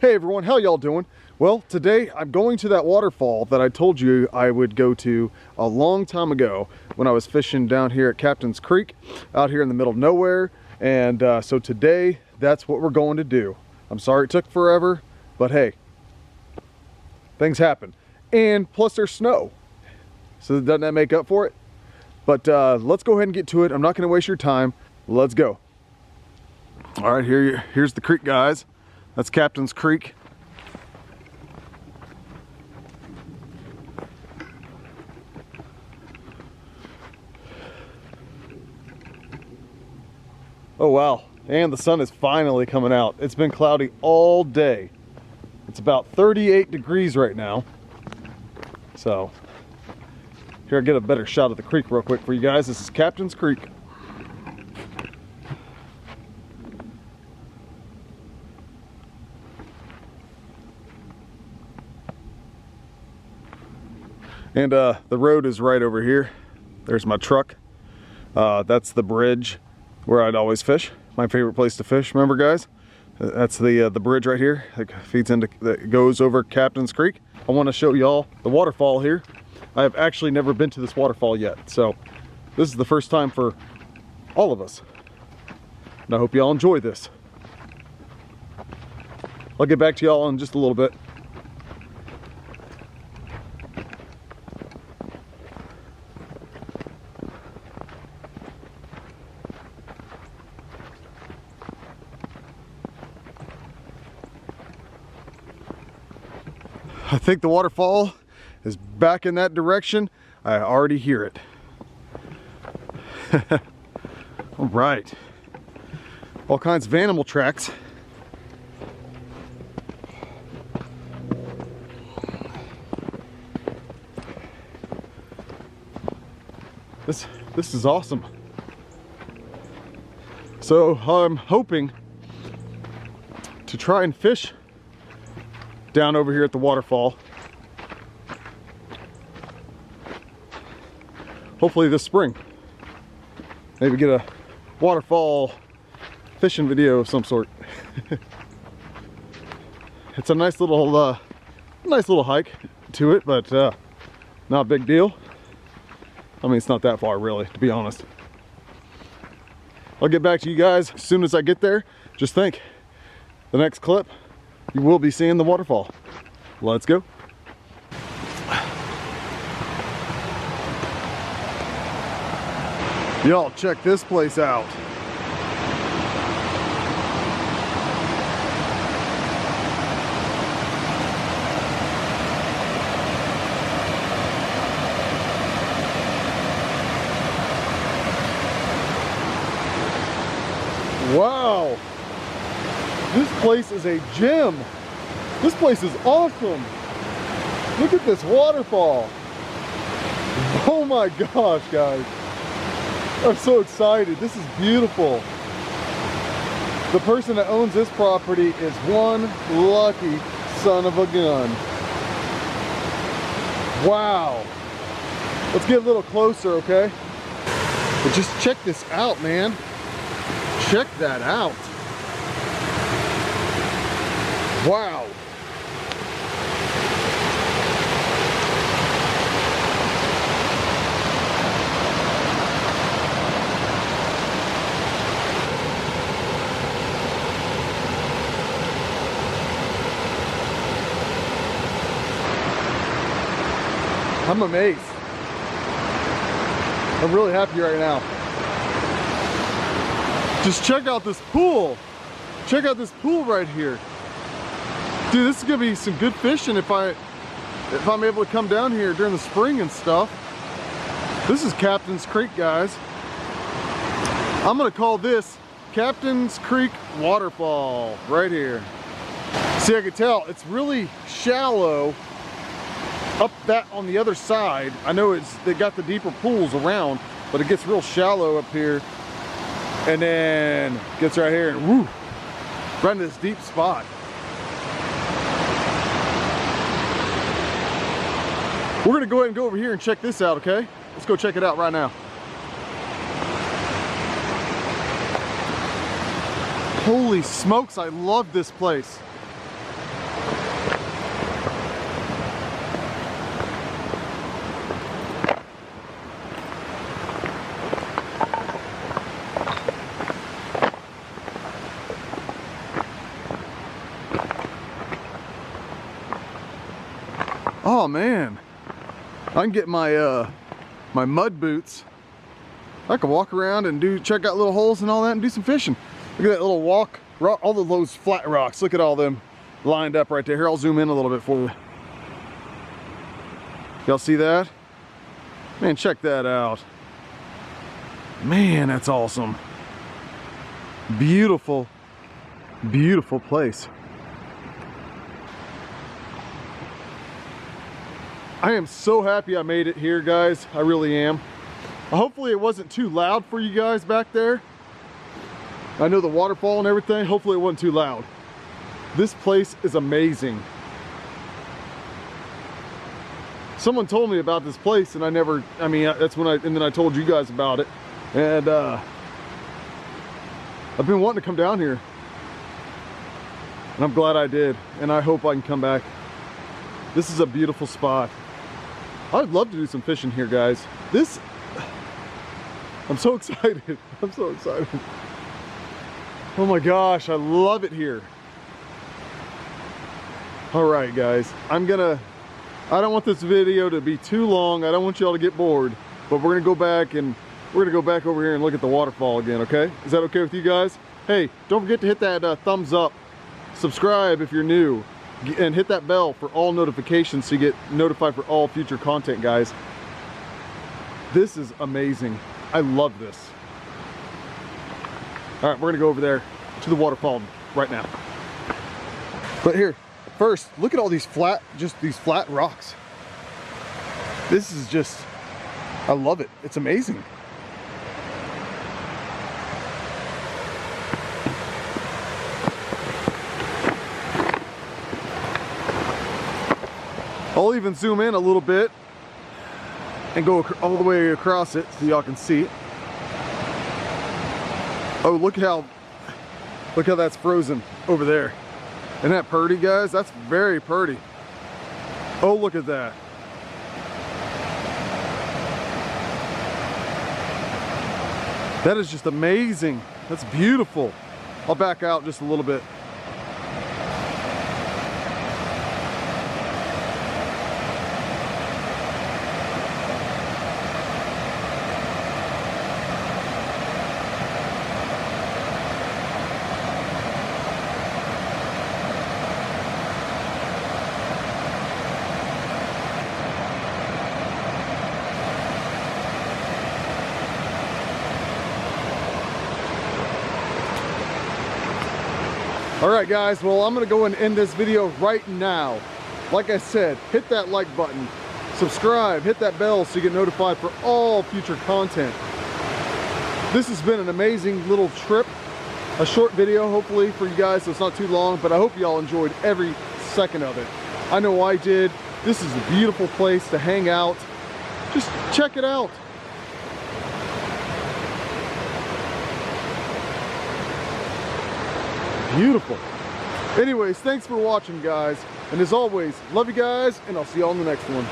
Hey everyone, how y'all doing? Well, today I'm going to that waterfall that I told you I would go to a long time ago when I was fishing down here at Captain's Creek, out here in the middle of nowhere. And so today, that's what we're going to do. I'm sorry it took forever, but hey, things happen. And plus there's snow, so doesn't that make up for it? But let's go ahead and get to it. I'm not gonna waste your time. Let's go. All right, here's the creek, guys. That's Captain's Creek. Oh wow, and the sun is finally coming out. It's been cloudy all day. It's about 38 degrees right now. So, here I get a better shot of the creek real quick for you guys. This is Captain's Creek. And the road is right over here. There's my truck. That's the bridge where I'd always fish. My favorite place to fish, remember guys? That's the bridge right here that goes over Captain's Creek. I want to show y'all the waterfall here. I have actually never been to this waterfall yet, so this is the first time for all of us. And I hope y'all enjoy this. I'll get back to y'all in just a little bit. I think the waterfall is back in that direction. I already hear it. All right. All kinds of animal tracks. This is awesome. So I'm hoping to try and fish down over here at the waterfall. Hopefully this spring. Maybe get a waterfall fishing video of some sort. It's a nice little hike to it, but not a big deal. I mean, it's not that far really, to be honest. I'll get back to you guys as soon as I get there. Just think, the next clip, you will be seeing the waterfall. Let's go. Y'all check this place out. Wow. This place is a gem. This place is awesome. Look at this waterfall. Oh my gosh, guys. I'm so excited. This is beautiful. The person that owns this property is one lucky son of a gun. Wow. Let's get a little closer, okay? But just check this out, man. Check that out. Wow. I'm amazed. I'm really happy right now. Just check out this pool. Check out this pool right here. Dude, this is gonna be some good fishing if I'm able to come down here during the spring and stuff. This is Captain's Creek, guys. I'm gonna call this Captain's Creek Waterfall right here. See, I can tell it's really shallow up that on the other side. I know they got the deeper pools around, but it gets real shallow up here and then gets right here and woo, right into this deep spot. We're gonna go ahead and go over here and check this out, okay? Let's go check it out right now. Holy smokes, I love this place. Oh man, I can get my my mud boots. I can walk around and check out little holes and all that and do some fishing. Look at that little all those flat rocks. Look at all them lined up right there. Here, I'll zoom in a little bit for you. Y'all see that? Man, check that out. Man, that's awesome. Beautiful, beautiful place. I am so happy I made it here, guys. I really am. Hopefully it wasn't too loud for you guys back there. I know the waterfall and everything. Hopefully it wasn't too loud. This place is amazing. Someone told me about this place and that's when and then I told you guys about it. And I've been wanting to come down here. And I'm glad I did. And I hope I can come back. This is a beautiful spot. I'd love to do some fishing here, guys. I'm so excited. I'm so excited. Oh my gosh, I love it here. All right, guys, I don't want this video to be too long. I don't want y'all to get bored, but we're gonna go back over here and look at the waterfall again, okay? Is that okay with you guys? Hey, don't forget to hit that thumbs up, subscribe if you're new, and hit that bell for all notifications so you get notified for all future content, guys. This is amazing. I love this. All right, we're gonna go over there to the waterfall right now. But here, first, look at all these flat rocks. This is just, I love it. It's amazing. I'll even zoom in a little bit and go all the way across it so y'all can see it. Oh, look how that's frozen over there. Isn't that pretty, guys? That's very pretty. Oh, look at that. That is just amazing. That's beautiful. I'll back out just a little bit. Alright guys, well I'm going to go and end this video right now. Like I said, hit that like button, subscribe, hit that bell so you get notified for all future content. This has been an amazing little trip, a short video hopefully for you guys so it's not too long, but I hope you all enjoyed every second of it. I know I did. This is a beautiful place to hang out. Just check it out. Beautiful. Anyways, thanks for watching, guys. And as always, love you guys, and I'll see you all in the next one.